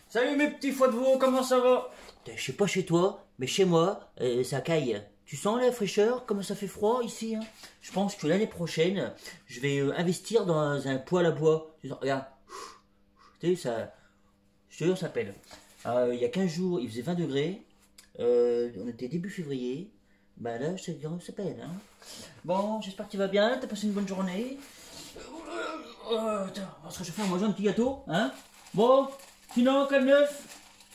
Salut mes petits foies de veau, comment ça va? Je sais pas chez toi, mais chez moi, ça caille. Tu sens la fraîcheur, comment ça fait froid ici hein. Je pense que l'année prochaine, je vais investir dans un poêle à bois. Regarde, tu sais, ça, je te jure, ça pèle. Il y a 15 jours, il faisait 20 degrés. On était début février. Bah là, je te dis, ça pèle. Hein. Bon, j'espère que tu vas bien, t'as passé une bonne journée. Tiens, on va se réchauffer, on mange un petit gâteau. Hein. Bon, sinon, comme neuf.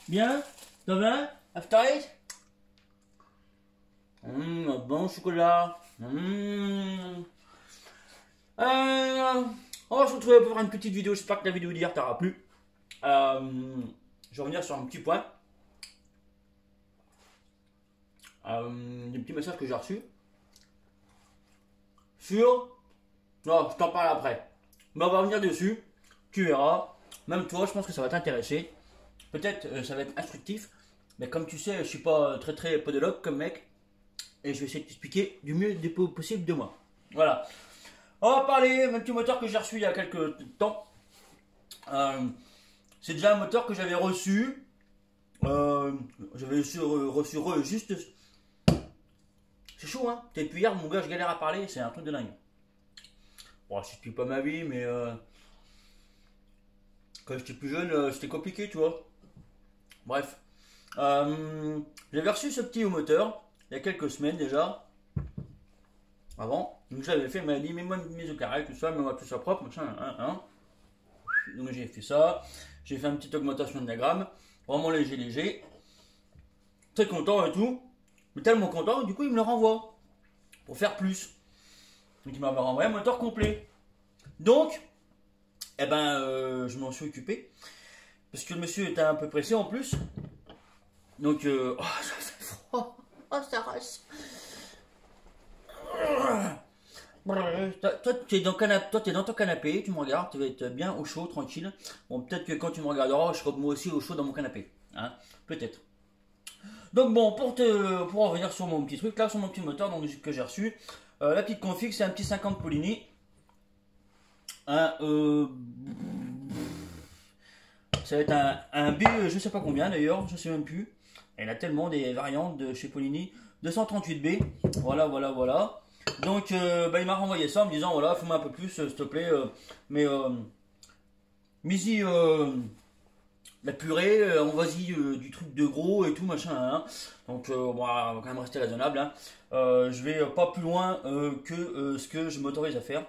Bien, ça va? After eight? Un bon chocolat. On va se retrouver pour faire une petite vidéo. J'espère que la vidéo d'hier t'aura plu. Je vais revenir sur un petit point. Des petits messages que j'ai reçus. Non, je t'en parle après. Mais on va revenir dessus. Tu verras. Même toi, je pense que ça va t'intéresser. Peut-être ça va être instructif. Mais comme tu sais, je suis pas très podologue comme mec. Et je vais essayer de t'expliquer du mieux possible de moi. Voilà. On va parler d'un petit moteur que j'ai reçu il y a quelques temps. C'est déjà un moteur que j'avais reçu. J'avais reçu juste. C'est chaud, hein. Depuis hier, mon gars, je galère à parler. C'est un truc de dingue. Bon, je t'explique pas ma vie, mais quand j'étais plus jeune, c'était compliqué, tu vois. Bref. J'avais reçu ce petit moteur il y a quelques semaines déjà. Avant. Donc j'avais fait, il m'a dit, mets-moi une mise au carré, tout ça, mets-moi tout ça propre, machin, hein. Donc j'ai fait ça. J'ai fait une petite augmentation de diagramme. Vraiment léger. Très content et tout. Mais tellement content, du coup, il me le renvoie. Pour faire plus. Donc il m'a renvoyé un moteur complet. Donc, je m'en suis occupé. Parce que le monsieur était un peu pressé en plus. Donc, oh, ça fait froid. Oh, ça rase. Toi, tu es dans ton canapé, tu me regardes, tu vas être bien au chaud, tranquille. Bon, peut-être que quand tu me regarderas, je serai moi aussi au chaud dans mon canapé. Hein, peut-être. Donc bon, pour en revenir sur mon petit truc, là, sur mon petit moteur donc, que j'ai reçu, la petite config, c'est un petit 50 Polini. Ça va être un B, je sais pas combien d'ailleurs, je sais même plus. Il y en a tellement des variantes de chez Polini. 238B, voilà. Donc il m'a renvoyé ça en me disant voilà, fais-moi un peu plus, s'il te plaît. Mais mets-y la purée, on va-y du truc de gros et tout machin. Hein. Donc on va quand même rester raisonnable. Hein. Je vais pas plus loin que ce que je m'autorise à faire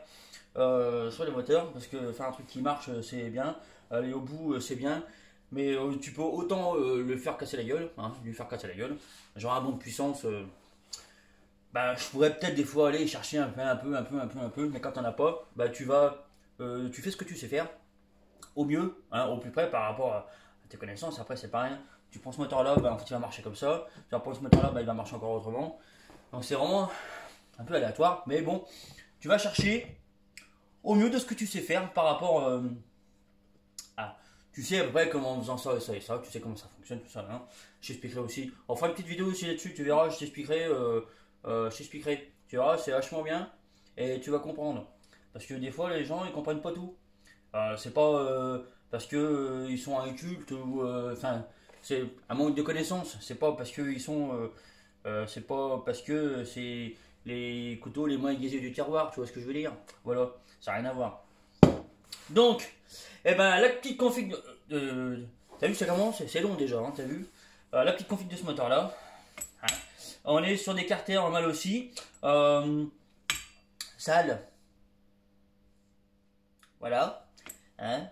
sur les moteurs, parce que faire un truc qui marche c'est bien, aller au bout c'est bien. Mais tu peux autant le faire casser la gueule, hein, lui faire casser la gueule. Genre un bon de puissance, je pourrais peut-être des fois aller chercher un peu, mais quand t'en as pas, tu fais ce que tu sais faire, au mieux, hein, au plus près par rapport à tes connaissances. Après c'est pareil, tu prends ce moteur là, en fait il va marcher comme ça, tu prends ce moteur là, il va marcher encore autrement. Donc c'est vraiment un peu aléatoire, mais bon, tu vas chercher au mieux de ce que tu sais faire par rapport à. Tu sais à peu près comment en faisant ça et ça et ça, tu sais comment ça fonctionne, tout ça. Hein. Je t'expliquerai aussi. On fera une petite vidéo aussi là-dessus, tu verras, je t'expliquerai. Tu verras, c'est vachement bien et tu vas comprendre. Parce que des fois, les gens ils comprennent pas tout. C'est pas parce que ils sont incultes ou. C'est un manque de connaissances. C'est pas parce que ils sont. C'est pas parce que c'est les couteaux les moins aiguisés du tiroir, tu vois ce que je veux dire. Voilà, ça n'a rien à voir. Donc, la petite config t'as vu ça commence, c'est long déjà, hein, t'as vu la petite config de ce moteur là. Hein. On est sur des carters en mal aussi. Sale. Voilà. Hein.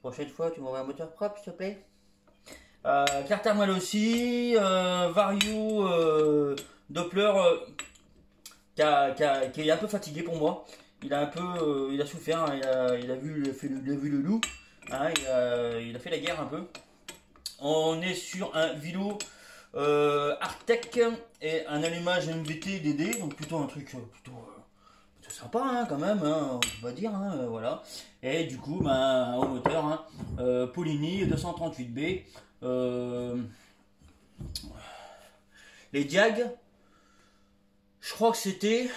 Prochaine fois, tu m'envoies un moteur propre, s'il te plaît. Carter mal aussi. Vario Doppler qui est un peu fatigué pour moi. Il a souffert, hein, il a vu le loup, hein, il a fait la guerre un peu. On est sur un Vilo Arctec et un allumage MVT DD, donc plutôt un truc plutôt sympa hein, quand même, hein, on va dire, hein, voilà. Et du coup, un haut moteur, hein, Polini 238B. Les diag, je crois que c'était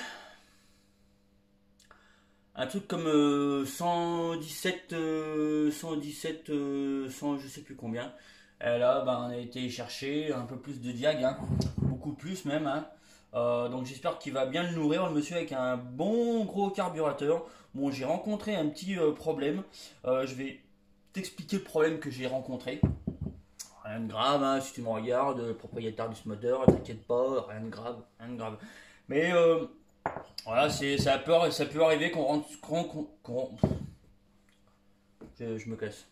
un truc comme 117, 117, 100, je sais plus combien. Et là, ben, on a été chercher un peu plus de diag, hein, beaucoup plus même. Hein. Donc j'espère qu'il va bien le nourrir, le monsieur, avec un bon gros carburateur. Bon, j'ai rencontré un petit problème. Je vais t'expliquer le problème que j'ai rencontré. Rien de grave, hein, si tu me regardes, le propriétaire du moteur, t'inquiète pas, rien de grave, rien de grave. Mais voilà, ça peut arriver qu'on rentre. Je me casse.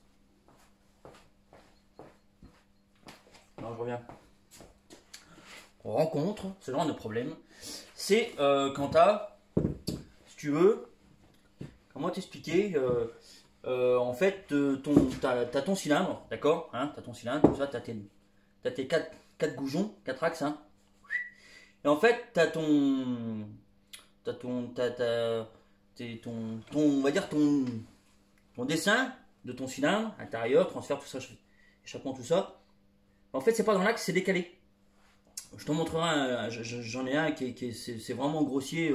Non, je reviens. On rencontre ce genre de problème. C'est quand t'as, si tu veux, comment t'expliquer, en fait, t'as ton cylindre, d'accord, hein, t'as ton cylindre, comme ça, t'as tes 4 goujons, 4 axes, hein. Et en fait, on va dire ton dessin de ton cylindre, intérieur, transfert, tout ça, échappement, tout ça. En fait, c'est pas dans l'axe, c'est décalé. Je te montrerai, j'en ai un c'est vraiment grossier.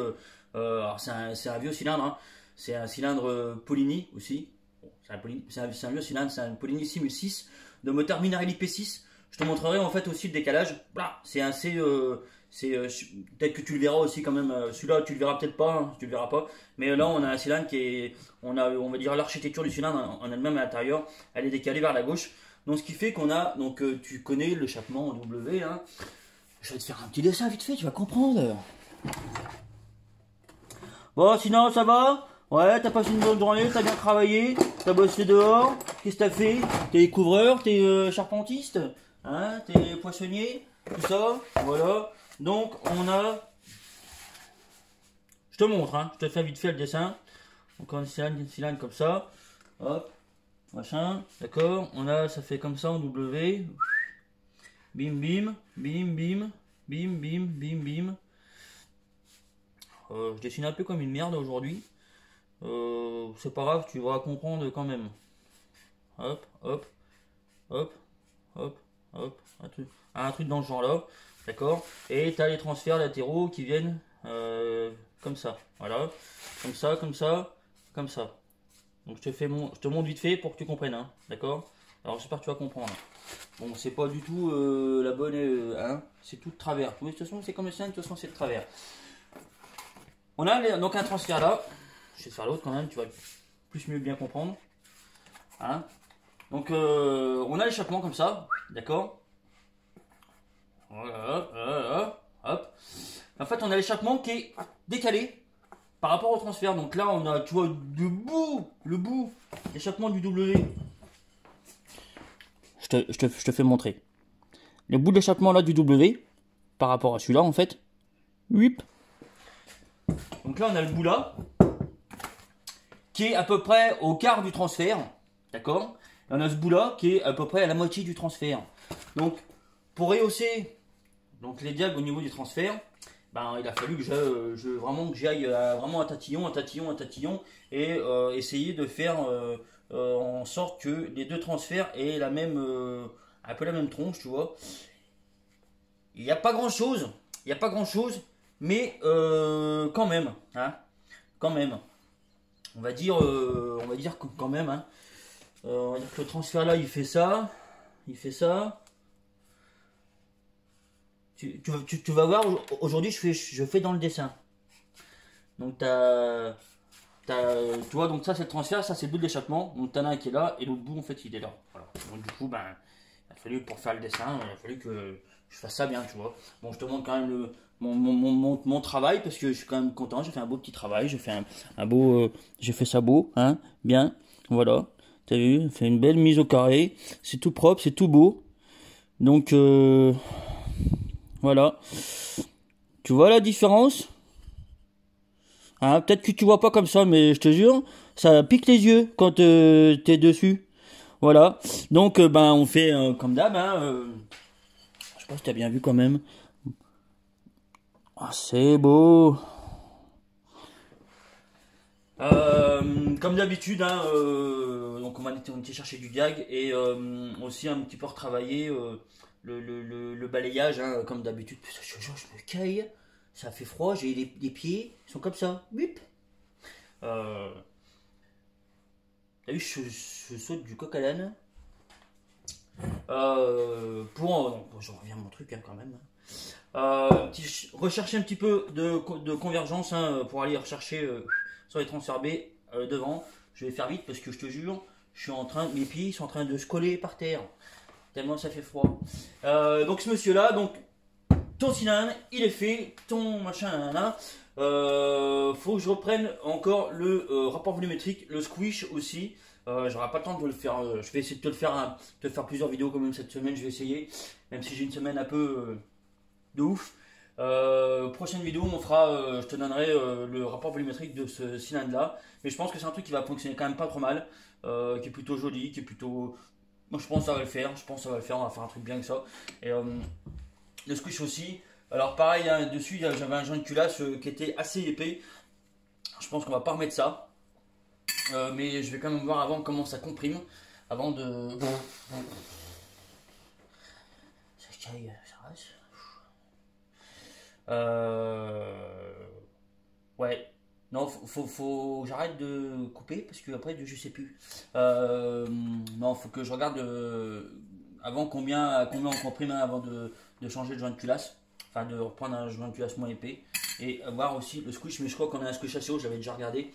Alors c'est un vieux cylindre, hein. C'est un cylindre Polini aussi. Bon, c'est un vieux cylindre, c'est un Polini 6006 de moteur Minarelli P6. Je te montrerai en fait aussi le décalage. Voilà, c'est assez. Peut-être que tu le verras aussi quand même. Celui-là, tu le verras peut-être pas, hein, tu le verras pas. Mais là, on a un cylindre qui est. On va dire l'architecture du cylindre en elle-même à l'intérieur, elle est décalée vers la gauche. Donc ce qui fait qu'on a. Donc tu connais l'échappement en W, hein. Je vais te faire un petit dessin vite fait, tu vas comprendre. Bon, sinon, ça va? Ouais, t'as passé une bonne journée, t'as bien travaillé, t'as bossé dehors, qu'est-ce que t'as fait? T'es couvreur, t'es charpentiste, hein, t'es poissonnier, tout ça, voilà. Donc, on a... Je te montre, hein, je te fais vite fait le dessin. Donc, on a une cylindre comme ça, hop, machin, d'accord. On a, ça fait comme ça en W. Bim bim, bim bim, bim bim, bim bim. Je dessine un peu comme une merde aujourd'hui. C'est pas grave, tu vas comprendre quand même. Hop, hop, hop, hop, hop. Un truc dans ce genre là. D'accord. Et tu as les transferts latéraux qui viennent comme ça. Voilà. Comme ça, comme ça, comme ça. Donc je te montre vite fait pour que tu comprennes. Hein. D'accord. Alors j'espère que tu vas comprendre. Bon, c'est pas du tout la bonne, hein, c'est tout de travers. De toute façon, c'est comme le sein, de toute façon, c'est de travers. On a donc un transfert là. Je vais te faire l'autre quand même, tu vas plus mieux bien comprendre. Hein. Donc, on a l'échappement comme ça, d'accord. Voilà, hop. En fait, on a l'échappement qui est décalé par rapport au transfert. Donc là, on a, tu vois, le bout, l'échappement du W. Je te fais montrer. Le bout de l'échappement là du W, par rapport à celui-là en fait. Huip. Donc là on a le bout là, qui est à peu près au quart du transfert. D'accord. Et on a ce bout là qui est à peu près à la moitié du transfert. Donc pour rehausser donc, les diags au niveau du transfert, ben, il a fallu que j'aille vraiment un tatillon, et essayer de faire en sorte que les deux transferts aient un peu la même tronche, tu vois. Il n'y a pas grand chose, mais quand même, hein, quand même. On va dire quand même, hein. On va dire que le transfert là, il fait ça. Tu vas voir, aujourd'hui je fais dans le dessin. Donc tu vois, donc ça c'est le transfert, ça c'est le bout de l'échappement. Donc t'en as un qui est là et l'autre bout en fait il est là. Voilà. Donc du coup, ben, il a fallu pour faire le dessin, il a fallu que je fasse ça bien, tu vois. Bon, je te montre quand même mon travail parce que je suis quand même content. J'ai fait un beau petit travail, j'ai fait j'ai fait ça beau, hein, bien. Voilà, t'as vu, j'ai fait une belle mise au carré. C'est tout propre, c'est tout beau. Donc voilà. Tu vois la différence? Hein, peut-être que tu vois pas comme ça, mais je te jure, ça pique les yeux quand t'es dessus. Voilà. Donc, ben, on fait comme d'hab. Hein, je sais pas si t'as bien vu quand même. Ah, c'est beau. Comme d'habitude, hein, donc on était chercher du diag et aussi un petit peu retravailler le balayage, hein, comme d'habitude. Je me caille, ça fait froid, j'ai les pieds, ils sont comme ça. Bip. T'as vu, je saute du coq à l'âne. Je reviens à mon truc hein, quand même. Rechercher un petit peu de convergence hein, pour aller rechercher sur les transferts B devant. Je vais faire vite parce que je te jure, mes pieds sont en train de se coller par terre. Tellement ça fait froid. Donc ce monsieur là, donc ton cylindre, il est fait, ton machin, nanana. Faut que je reprenne encore le rapport volumétrique, le squish aussi. J'aurai pas le temps de le faire. Je vais essayer de te faire plusieurs vidéos quand même cette semaine. Je vais essayer, même si j'ai une semaine un peu de ouf. Prochaine vidéo, je te donnerai le rapport volumétrique de ce cylindre là. Mais je pense que c'est un truc qui va fonctionner quand même pas trop mal, qui est plutôt joli, qui est plutôt. Moi, je pense que ça va le faire. On va faire un truc bien que ça. Et le squish aussi. Alors pareil, hein, dessus j'avais un joint de culasse qui était assez épais. Je pense qu'on va pas remettre ça. Mais je vais quand même voir avant comment ça comprime. Avant de. Ça caille, ça reste. Ouais. Non, faut que j'arrête de couper parce que après je sais plus. Non, faut que je regarde avant combien on comprime hein, avant de changer de joint de culasse. Enfin, de reprendre un joint de culasse moins épais. Et voir aussi le squish, mais je crois qu'on a un squish assez haut, j'avais déjà regardé.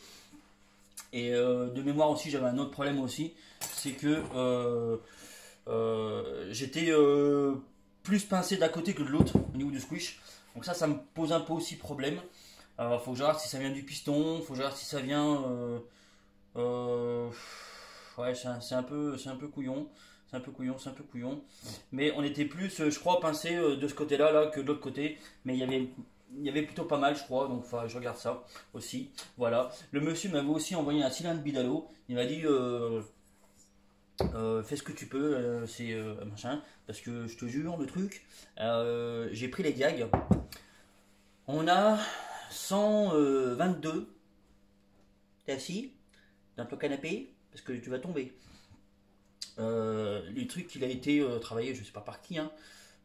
Et de mémoire aussi, j'avais un autre problème aussi, c'est que j'étais plus pincé d'un côté que de l'autre au niveau du squish. Donc ça me pose un peu aussi problème. Faut que je regarde si ça vient du piston, faut que je regarde si ça vient. Ouais, c'est un peu couillon. C'est un peu couillon. Mais on était plus, je crois, pincé de ce côté-là là, que de l'autre côté. Mais il y avait plutôt pas mal, je crois, donc je regarde ça aussi. Voilà. Le monsieur m'avait aussi envoyé un cylindre Bidalo. Il m'a dit fais ce que tu peux, c'est machin. Parce que je te jure, le truc, j'ai pris les diags. On a 122. T'es assis dans ton canapé parce que tu vas tomber. Le truc, il a été travaillé, je sais pas par qui, hein.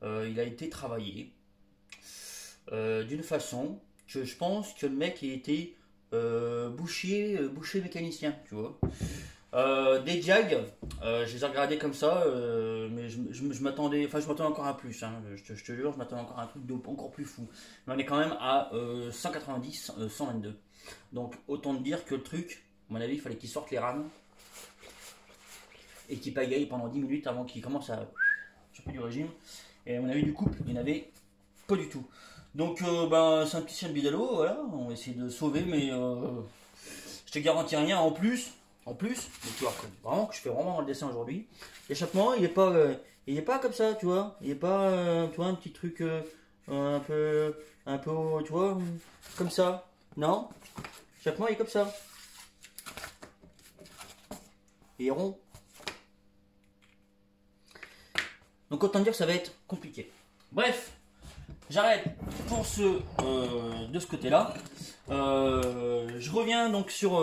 Il a été travaillé d'une façon que je pense que le mec a été boucher mécanicien, tu vois. Des jags, je les ai regardés comme ça, mais je m'attendais encore à plus, hein. Je te jure, je m'attendais encore à un truc encore plus fou. Mais on est quand même à 190, 122. Donc autant te dire que le truc, à mon avis, il fallait qu'il sorte les rames et qu'il pagaille pendant 10 minutes avant qu'il commence à choper du régime. Et à mon avis, du couple, il n'y en avait pas du tout. Donc, c'est un petit chien de Bidalo, voilà, on va essayer de sauver, mais je te garantis rien. En plus, tu vois, vraiment que je fais vraiment le dessin aujourd'hui. L'échappement, il est pas comme ça, tu vois. Il est pas, tu vois, un petit truc un peu, tu vois, comme ça. Non, l'échappement il est comme ça. Il est rond. Donc autant dire que ça va être compliqué. Bref, j'arrête pour de ce côté-là. Je reviens donc sur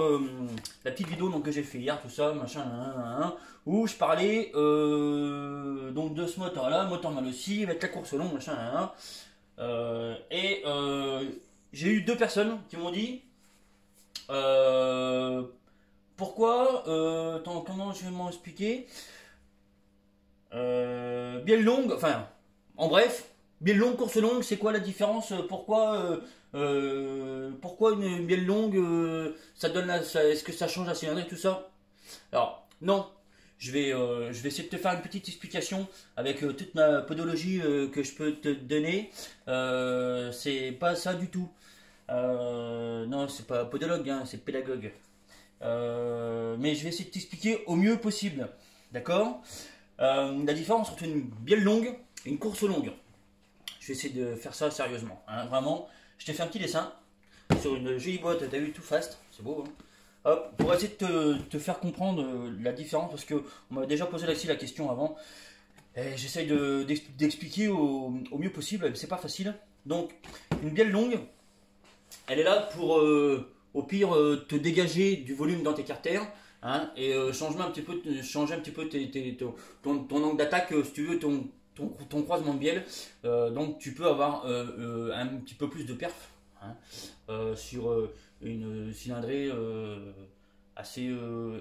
la petite vidéo donc, que j'ai fait hier, tout ça, machin, où je parlais donc de ce moteur-là, moteur mal aussi, avec la course long, machin, j'ai eu deux personnes qui m'ont dit pourquoi, comment je vais m'en expliquer, bielle longue, enfin, en bref, bielle longue, course longue, c'est quoi la différence? Pourquoi une bielle longue, ça donne est-ce que ça change la cylindrée, tout ça? Alors, non. Je vais essayer de te faire une petite explication avec toute ma podologie que je peux te donner. C'est pas ça du tout. Non, c'est pas podologue, hein, c'est pédagogue. Mais je vais essayer de t'expliquer au mieux possible. D'accord? La différence entre une bielle longue et une course longue. Je vais essayer de faire ça sérieusement. Hein, vraiment, je t'ai fait un petit dessin sur une jolie boîte. T'as vu, tout fast. C'est beau, hein? Hop, pour essayer de te faire comprendre la différence, parce que on m'a déjà posé la question avant. J'essaye d'expliquer au mieux possible, mais c'est pas facile. Donc, une bielle longue, elle est là pour, au pire, te dégager du volume dans tes carters, hein, et changer un petit peu ton angle d'attaque, si tu veux, ton croisement de bielle. Donc, tu peux avoir un petit peu plus de perf, hein, sur une cylindrée assez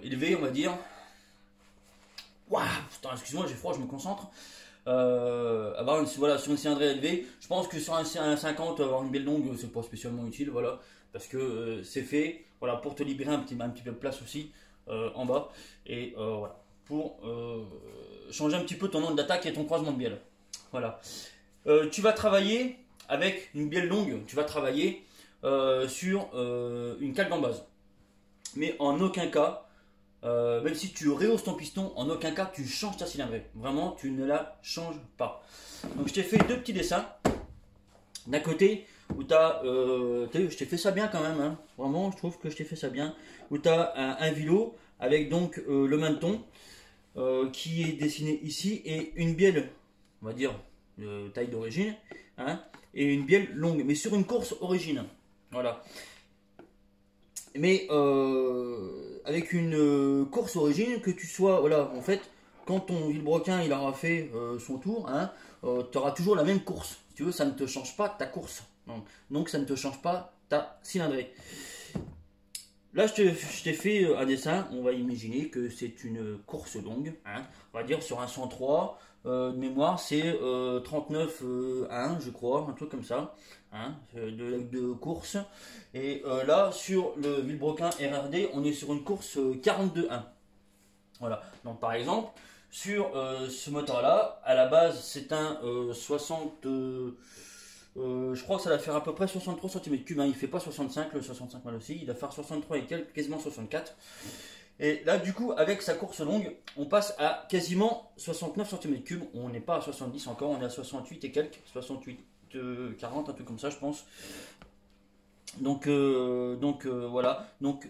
élevée, on va dire. Waouh, putain, excuse-moi, j'ai froid, je me concentre. Avoir voilà, sur une cylindrée élevée, je pense que sur un 50, avoir une bielle longue, c'est pas spécialement utile, voilà, parce que c'est fait, voilà, pour te libérer un petit peu de place aussi en bas, et voilà, pour changer un petit peu ton angle d'attaque et ton croisement de bielle. Voilà. Tu vas travailler avec une bielle longue, tu vas travailler sur une cale d'embase, mais en aucun cas. Même si tu rehausses ton piston, en aucun cas tu changes ta cylindrée. Vraiment, tu ne la changes pas. Donc je t'ai fait deux petits dessins. D'un côté, où tu as... je t'ai fait ça bien quand même. Hein. Vraiment, je trouve que je t'ai fait ça bien. Où tu as un vélo avec donc le maneton qui est dessiné ici. Et une bielle, on va dire, de taille d'origine. Hein, et une bielle longue, mais sur une course origine. Voilà. Mais avec une course origine, que tu sois, voilà, en fait, quand ton vilebrequin il aura fait son tour, hein, tu auras toujours la même course. Si tu veux, ça ne te change pas ta course. Donc ça ne te change pas ta cylindrée. Là, je t'ai fait un dessin. On va imaginer que c'est une course longue. Hein, on va dire sur un 103. De mémoire, c'est 39,1, je crois, un truc comme ça, hein, de course. Et là, sur le Vilebrequin RRD, on est sur une course 42,1. Voilà. Donc, par exemple, sur ce moteur-là, à la base, c'est un 60. Je crois que ça va faire à peu près 63 cm3. Hein. Il fait pas 65, le 65 mal aussi. Il va faire 63 et quelques, quasiment 64. Et là, du coup, avec sa course longue, on passe à quasiment 69 cm3. On n'est pas à 70 encore, on est à 68 et quelques, 68, 40, un truc comme ça, je pense. Donc voilà. Donc,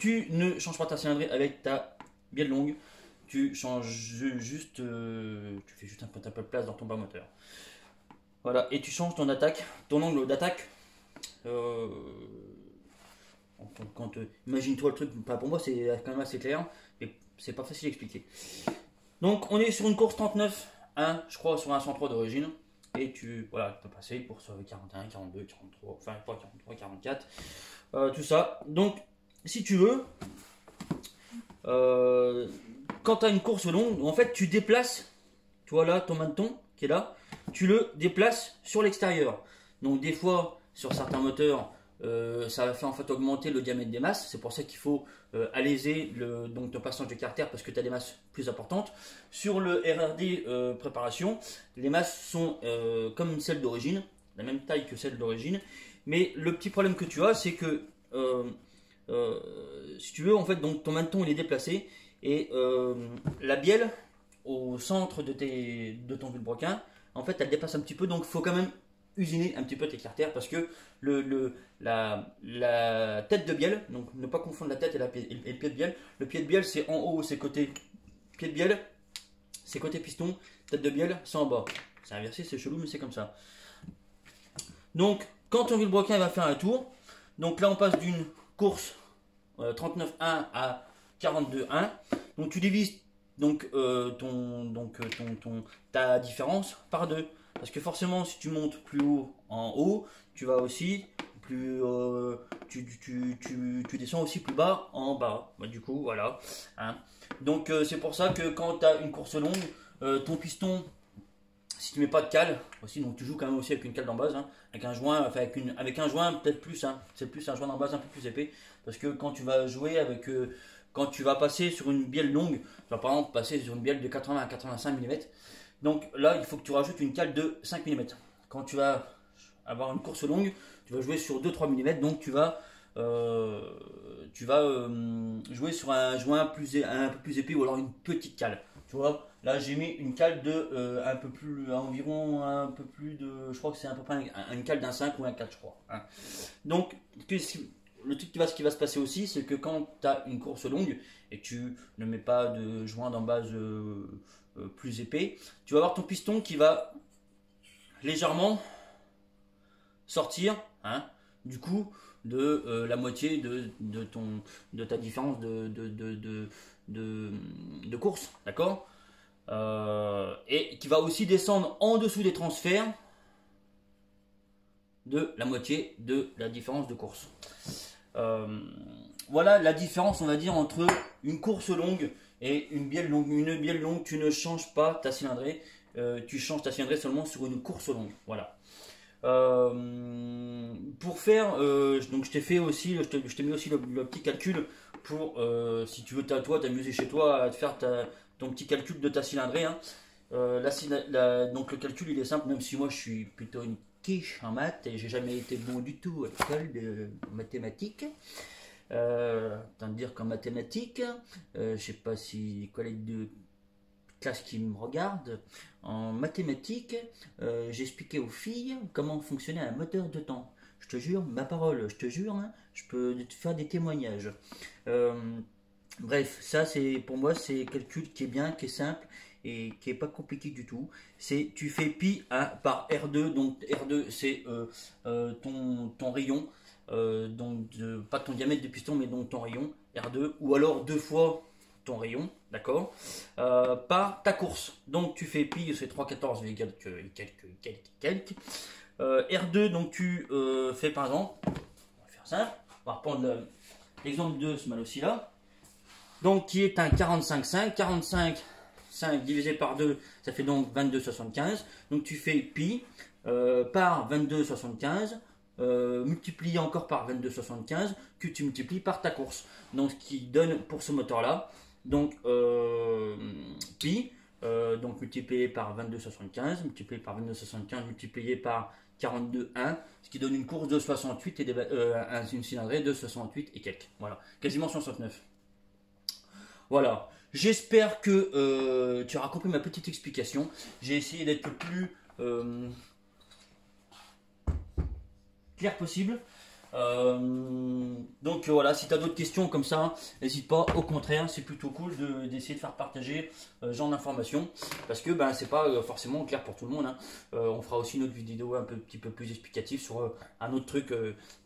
tu ne changes pas ta cylindrée avec ta bielle longue. Tu changes juste, tu fais juste un peu de place dans ton bas moteur. Voilà, et tu changes ton attaque, ton angle d'attaque. Imagine-toi le truc, pas pour moi c'est quand même assez clair, mais c'est pas facile à expliquer. Donc on est sur une course 39-1, je crois, sur un 103 d'origine, et tu peux passer pour sur 41, 42, 43, enfin pas 43, 44, tout ça. Donc si tu veux, quand tu as une course longue, en fait tu déplaces, tu vois là ton maneton qui est là, tu le déplaces sur l'extérieur. Donc des fois sur certains moteurs, ça va faire en fait augmenter le diamètre des masses. C'est pour ça qu'il faut alléger donc ton passage de carter parce que tu as des masses plus importantes. Sur le RRD préparation, les masses sont comme celles d'origine, la même taille que celle d'origine. Mais le petit problème que tu as, c'est que si tu veux, en fait, donc ton maneton il est déplacé et la bielle au centre de ton vilebrequin, en fait, elle dépasse un petit peu. Donc, il faut quand même usiner un petit peu tes carters parce que la tête de bielle, donc ne pas confondre la tête et le pied de bielle. Le pied de bielle c'est en haut, c'est côté pied de bielle, c'est côté piston, tête de bielle c'est en bas. C'est inversé, c'est chelou mais c'est comme ça. Donc quand ton vilebrequin va faire un tour, donc là on passe d'une course 39,1 à 42,1. Donc tu divises donc, ta différence par deux. Parce que forcément, si tu montes plus haut en haut, tu vas aussi plus, tu descends aussi plus bas en bas. Bah, du coup, voilà. Hein. Donc, c'est pour ça que quand tu as une course longue, ton piston, si tu mets pas de cale aussi, donc tu joues quand même aussi avec une cale d'en base, hein, avec un joint, enfin avec un joint peut-être plus, hein, c'est plus un joint d'en base un peu plus épais, parce que quand tu vas jouer avec, quand tu vas passer sur une bielle longue, tu vas par exemple passer sur une bielle de 80 à 85 mm. Donc là, il faut que tu rajoutes une cale de 5 mm. Quand tu vas avoir une course longue, tu vas jouer sur 2-3 mm. Donc tu vas jouer sur un joint un peu plus épais ou alors une petite cale. Tu vois, là j'ai mis une cale de un peu plus, environ un peu plus de, je crois que c'est à peu près une cale d'un 5 ou un 4, je crois. Hein. Donc le truc qui va se passer aussi, c'est que quand tu as une course longue et que tu ne mets pas de joint d'en base plus épais, tu vas avoir ton piston qui va légèrement sortir, hein, du coup, de la moitié de ta différence de course, d'accord, et qui va aussi descendre en dessous des transferts de la moitié de la différence de course. Voilà la différence, on va dire, entre une course longue et une bielle longue. Une bielle longue, tu ne changes pas ta cylindrée, tu changes ta cylindrée seulement sur une course longue. Voilà. Pour faire, donc je t'ai fait aussi, je t'ai mis aussi le petit calcul pour, si tu veux toi t'amuser chez toi à te faire ton petit calcul de ta cylindrée. Hein. Donc le calcul il est simple, même si moi je suis plutôt une quiche en maths et j'ai jamais été bon du tout à l'école de mathématiques. Tant dire qu'en mathématiques, je sais pas si les collègues de classe qui me regardent, en mathématiques, j'expliquais aux filles comment fonctionnait un moteur de temps. Je te jure, ma parole, je te jure, hein, je peux te faire des témoignages. Bref, ça c'est pour moi c'est calcul qui est bien, qui est simple et qui est pas compliqué du tout. C'est tu fais pi par R2, donc R2 c'est ton rayon, donc pas ton diamètre de piston mais donc ton rayon R2, ou alors deux fois ton rayon, d'accord, par ta course. Donc tu fais pi, c'est 314, quelques. R2, donc tu fais par exemple, on va faire simple, on va reprendre l'exemple de ce mal-ci là, donc qui est un 45,5, 45,5 divisé par 2, ça fait donc 22,75, donc tu fais pi par 22,75, multiplié encore par 22,75, que tu multiplies par ta course, donc ce qui donne pour ce moteur là, donc pi, donc multiplié par 22,75, multiplié par 22,75, multiplié par 42,1, ce qui donne une course de 68 et une cylindrée de 68 et quelques. Voilà, quasiment 69. Voilà, j'espère que tu auras compris ma petite explication. J'ai essayé d'être le plus clair possible. Donc voilà, si tu as d'autres questions comme ça, n'hésite pas, au contraire, c'est plutôt cool d'essayer de faire partager ce genre d'informations, parce que ben, c'est pas forcément clair pour tout le monde. Hein. On fera aussi une autre vidéo un petit peu plus explicative sur un autre truc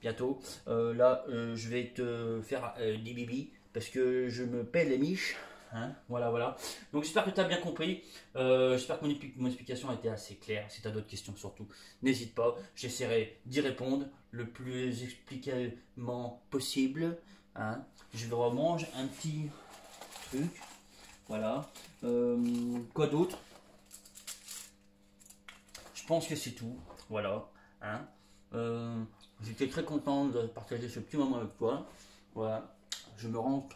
bientôt. Là, je vais te faire des bibis, parce que je me pèle les miches. Hein, voilà. Donc j'espère que tu as bien compris. J'espère que mon explication a été assez claire. Si tu as d'autres questions surtout, n'hésite pas. J'essaierai d'y répondre le plus expliquement possible. Hein. Je vais remanger un petit truc. Voilà. Quoi d'autre? Je pense que c'est tout. Voilà. Hein. J'étais très content de partager ce petit moment avec toi. Voilà. Je me rends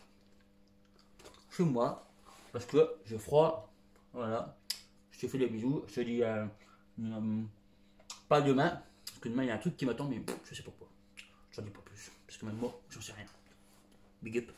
chez moi parce que j'ai froid. Voilà, je te fais des bisous. Je te dis pas demain, parce que demain il y a un truc qui m'attend, mais je sais pas quoi. Je n'en dis pas plus parce que même moi j'en sais rien. Big up.